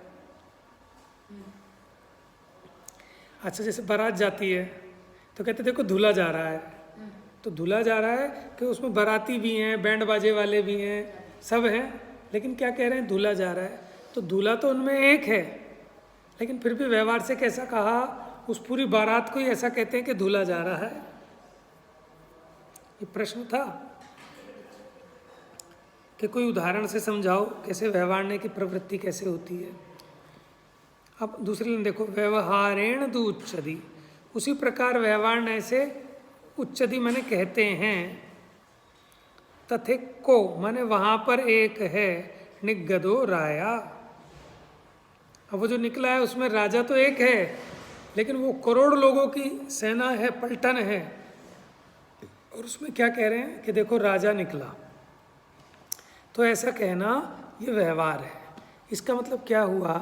अच्छा, जैसे बारात जाती है तो कहते देखो दूल्हा जा रहा है, तो दूल्हा जा रहा है कि उसमें बाराती भी हैं, बैंड बाजे वाले भी हैं, सब हैं, लेकिन क्या कह रहे हैं, दूल्हा जा रहा है। तो दूल्हा तो उनमें एक है, लेकिन फिर भी व्यवहार से कैसा कहा, उस पूरी बारात को ही ऐसा कहते हैं कि दूल्हा जा रहा है। ये प्रश्न था कि कोई उदाहरण से समझाओ कैसे व्यवहारने की प्रवृत्ति कैसे होती है। अब दूसरी लाइन देखो, व्यवहारेण दु उच्चदी, उसी प्रकार व्यवहारने से उच्चदी माने कहते हैं, तथे को माने वहां पर एक है, निगदो राया। अब वो जो निकला है उसमें राजा तो एक है, लेकिन वो करोड़ लोगों की सेना है, पलटन है, और उसमें क्या कह रहे हैं कि देखो राजा निकला। तो ऐसा कहना ये व्यवहार है। इसका मतलब क्या हुआ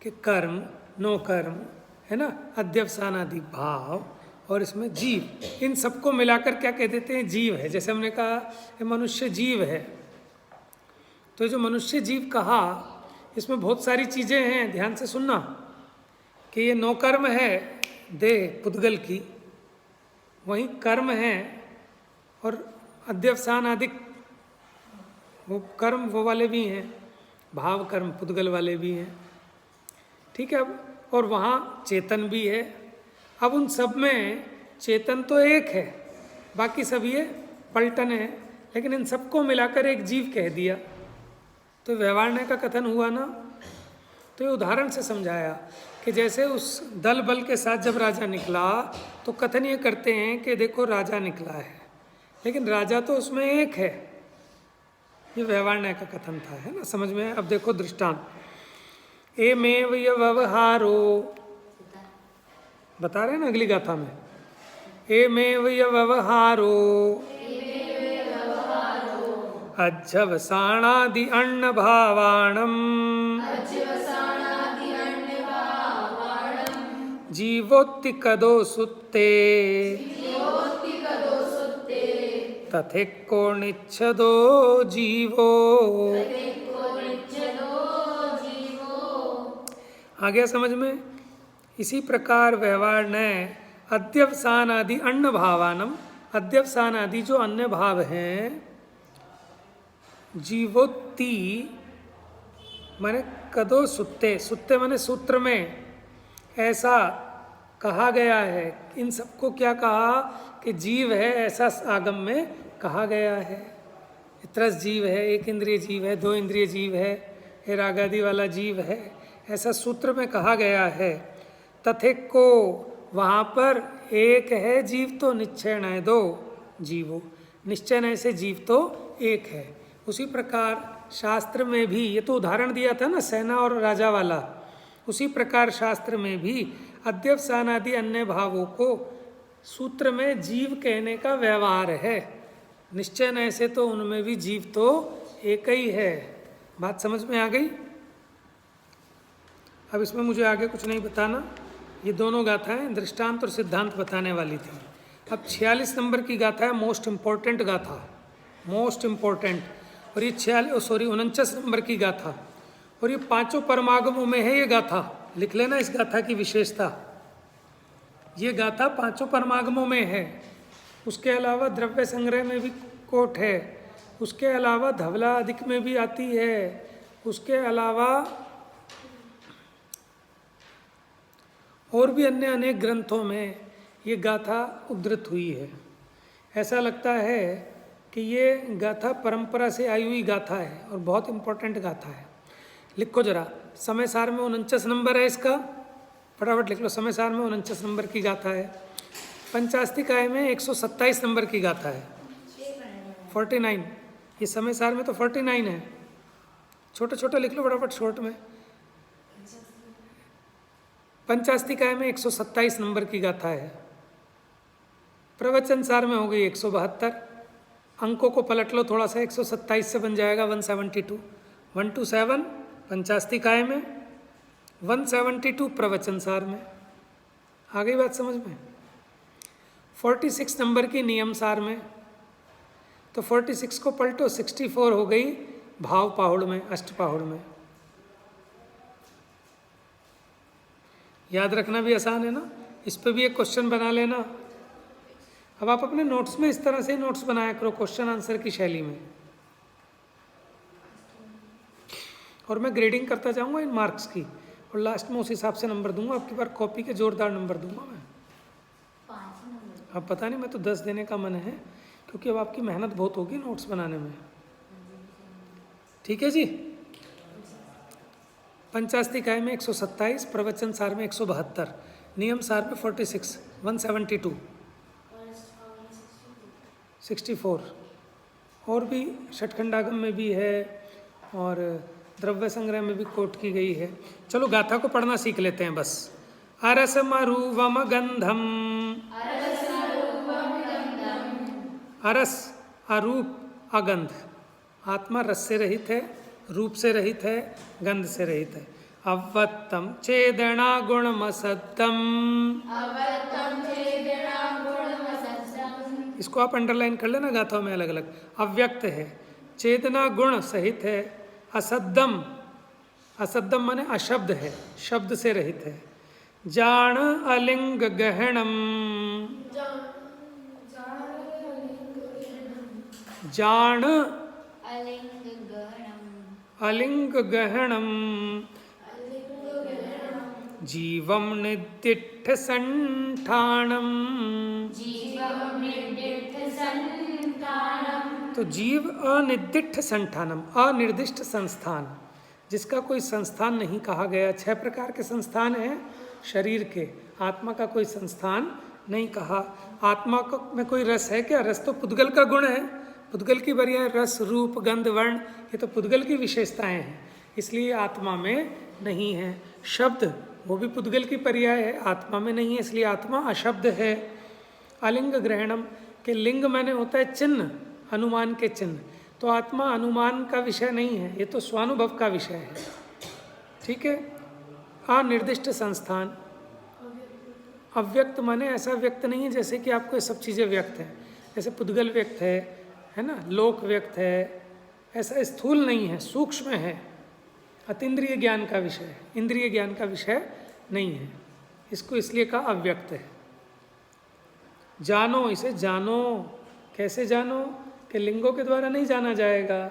कि कर्म, नो कर्म है ना, अध्यवसानादि भाव, और इसमें जीव, इन सबको मिलाकर क्या कह देते हैं, जीव है। जैसे हमने कहा ये मनुष्य जीव है, तो जो मनुष्य जीव कहा इसमें बहुत सारी चीज़ें हैं, ध्यान से सुनना, कि ये नो कर्म है देह पुद्गल की, वहीं कर्म है, और अध्यवसान आदि वो कर्म वो वाले भी हैं, भाव कर्म पुद्गल वाले भी हैं, ठीक है। अब और वहाँ चेतन भी है। अब उन सब में चेतन तो एक है, बाकी सब ये पलटन है, लेकिन इन सबको मिलाकर एक जीव कह दिया, तो व्यवहारने का कथन हुआ ना। तो ये उदाहरण से समझाया कि जैसे उस दल बल के साथ जब राजा निकला तो कथन ये करते हैं कि देखो राजा निकला है, लेकिन राजा तो उसमें एक है। ये व्यवहारने का कथन था, है ना, समझ में। अब देखो दृष्टांत, एमेव व्यवहारो, बता रहे हैं ना अगली गाथा में, एमेव व्यवहारो अज्जवसाणादि अन्न भावाणम जीवोत्ति कदो सुत्ते तथेको निच्छदो जीवो। आ गया समझ में। इसी प्रकार व्यवहार ने अध्यवसान आदि अन्न भावानम, अध्यवसान आदि जो अन्य भाव हैं, जीवोत्ति माने कदो सुत्ते, सुत्ते माने सूत्र में ऐसा कहा गया है। इन सबको क्या कहा कि जीव है, ऐसा आगम में कहा गया है। त्रस जीव है, एक इंद्रिय जीव है, 2 इंद्रिय जीव है, ये रागादि वाला जीव है, ऐसा सूत्र में कहा गया है। तथे को वहाँ पर एक है जीव, तो निश्चय न दो जीवो, निश्चय न से जीव तो एक है। उसी प्रकार शास्त्र में भी, ये तो उदाहरण दिया था ना सेना और राजा वाला, उसी प्रकार शास्त्र में भी अध्यवसानादि अन्य भावों को सूत्र में जीव कहने का व्यवहार है। निश्चय न से तो उनमें भी जीव तो एक ही है। बात समझ में आ गई। अब इसमें मुझे आगे कुछ नहीं बताना, ये दोनों गाथाएं दृष्टांत और सिद्धांत बताने वाली थी। अब 46 नंबर की गाथा है मोस्ट इम्पोर्टेंट गाथा, मोस्ट इम्पोर्टेंट, और ये 49 नंबर की गाथा, और ये 5 परमागमों में है ये गाथा। लिख लेना इस गाथा की विशेषता, ये गाथा 5 परमागमों में है। उसके अलावा द्रव्य संग्रह में भी कोट है, उसके अलावा धवला अधिक में भी आती है, उसके अलावा और भी अन्य अनेक ग्रंथों में ये गाथा उद्धृत हुई है। ऐसा लगता है कि ये गाथा परंपरा से आई हुई गाथा है और बहुत इम्पोर्टेंट गाथा है। लिखो जरा, समय सार में 49 नंबर है इसका, फटाफट लिख लो। समय सार में 49 नंबर की गाथा है। पंचास्तिकाय में 127 नंबर की गाथा है, 49 ये समय सार में तो 49 है, छोटा छोटा लिख लो फटाफट शॉर्ट में। पंचास्तिकाय में 127 नंबर की गाथा है, प्रवचन सार में हो गई 172। अंकों को पलट लो थोड़ा सा, 127 से बन जाएगा 172। 127 पंचास्तिकाय में, 172 प्रवचन सार में। आ गई बात समझ में? 46 नंबर की नियम सार में, तो 46 को पलटो, 64 हो गई भाव पाहुड़ में, अष्ट पाहुड़ में। याद रखना भी आसान है ना, इस पे भी एक क्वेश्चन बना लेना। अब आप अपने नोट्स में इस तरह से नोट्स बनाया करो, क्वेश्चन आंसर की शैली में, और मैं ग्रेडिंग करता जाऊंगा इन मार्क्स की, और लास्ट में उस हिसाब से नंबर दूंगा। आपकी बार कॉपी के जोरदार नंबर दूंगा मैं। अब पता नहीं, मैं तो 10 देने का मन है, क्योंकि अब आपकी मेहनत बहुत होगी नोट्स बनाने में। ठीक है जी। पंचास्तिकाय में 127, प्रवचन सार में 172, नियम सार में 46, 172, 64, और भी षटखंडागम में भी है, और द्रव्य संग्रह में भी कोट की गई है। चलो गाथा को पढ़ना सीख लेते हैं बस। अरस मरुवम गंधम, अरस अरूप अगंध, आत्मा रस से रहित है, रूप से रहित है, गंध से रहित है। अवत्तम चेदना गुणमसत्तम, इसको आप अंडरलाइन कर लेना गाथाओं में अलग अलग। अव्यक्त है, चेतना गुण सहित है, असद्दम, असद्दम माने अशब्द है, शब्द से रहित है। जान अलिंग गहणम, जान अलिंग गहणम, जीवम निदिष्ठ संठानम। तो जीव अनिर्दिष्ट संठानम, अनिर्दिष्ट संस्थान, जिसका कोई संस्थान नहीं कहा गया। 6 प्रकार के संस्थान हैं शरीर के, आत्मा का कोई संस्थान नहीं कहा। आत्मा को में कोई रस है क्या? रस तो पुद्गल का गुण है, पुद्गल की बढ़िया रस रूप गंध वर्ण, ये तो पुद्गल की विशेषताएं हैं, इसलिए आत्मा में नहीं है। शब्द वो भी पुद्गल की पर्याय है, आत्मा में नहीं है, इसलिए आत्मा अशब्द है। अलिंग ग्रहणम के लिंग माने होता है चिन्ह, अनुमान के चिन्ह, तो आत्मा अनुमान का विषय नहीं है, ये तो स्वानुभव का विषय है। ठीक है। अनिर्दिष्ट संस्थान, अव्यक्त माने ऐसा व्यक्त नहीं है जैसे कि आपको ये सब चीज़ें व्यक्त हैं, जैसे पुद्गल व्यक्त है ना, लोक व्यक्त है, ऐसा स्थूल नहीं है, सूक्ष्म है, अतीन्द्रिय ज्ञान का विषय है, इंद्रिय ज्ञान का विषय नहीं है, इसको इसलिए कहा अव्यक्त है। जानो, इसे जानो, कैसे जानो? कि लिंगों के द्वारा नहीं जाना जाएगा,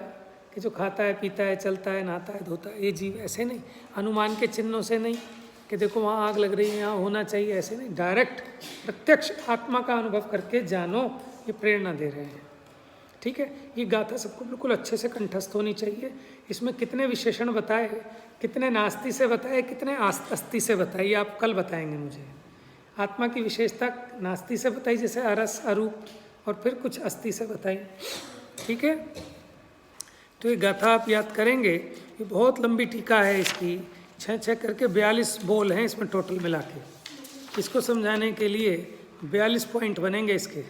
कि जो खाता है पीता है चलता है नहाता है धोता है ये जीव, ऐसे नहीं। अनुमान के चिन्हों से नहीं कि देखो वहाँ आग लग रही है यहाँ होना चाहिए, ऐसे नहीं। डायरेक्ट प्रत्यक्ष आत्मा का अनुभव करके जानो, ये प्रेरणा दे रहे हैं। ठीक है। ये गाथा सबको बिल्कुल अच्छे से कंठस्थ होनी चाहिए। इसमें कितने विशेषण बताए, कितने नास्ति से बताए, कितने अस्थि से बताए, ये आप कल बताएंगे मुझे। आत्मा की विशेषता नास्ति से बताई, जैसे अरस अरूप, और फिर कुछ अस्थि से बताई। ठीक है। तो ये गाथा आप याद करेंगे। ये बहुत लंबी टीका है, इसकी 6 करके 42 बोल हैं इसमें टोटल मिला के। इसको समझाने के लिए 42 पॉइंट बनेंगे इसके।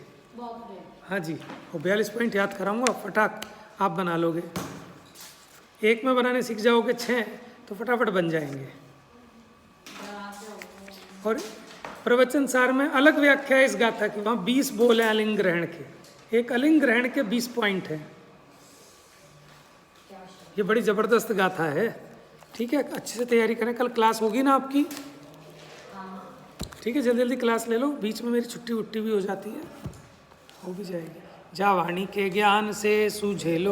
हाँ जी, वो 42 पॉइंट याद कराऊंगा, फटाक आप बना लोगे। एक में बनाने सीख जाओगे 6 तो फटाफट बन जाएंगे। और प्रवचन सार में अलग व्याख्या है इस गाथा की, वहाँ 20 बोल हैं अलिंग ग्रहण के, एक अलिंग ग्रहण के 20 पॉइंट हैं। ये बड़ी ज़बरदस्त गाथा है। ठीक है, अच्छे से तैयारी करें, कल क्लास होगी ना आपकी? ठीक है, जल्दी जल्दी क्लास ले लो, बीच में मेरी छुट्टी वुट्टी भी हो जाती है, हो भी जाएगी। जा वाणी के ज्ञान से सूझे लो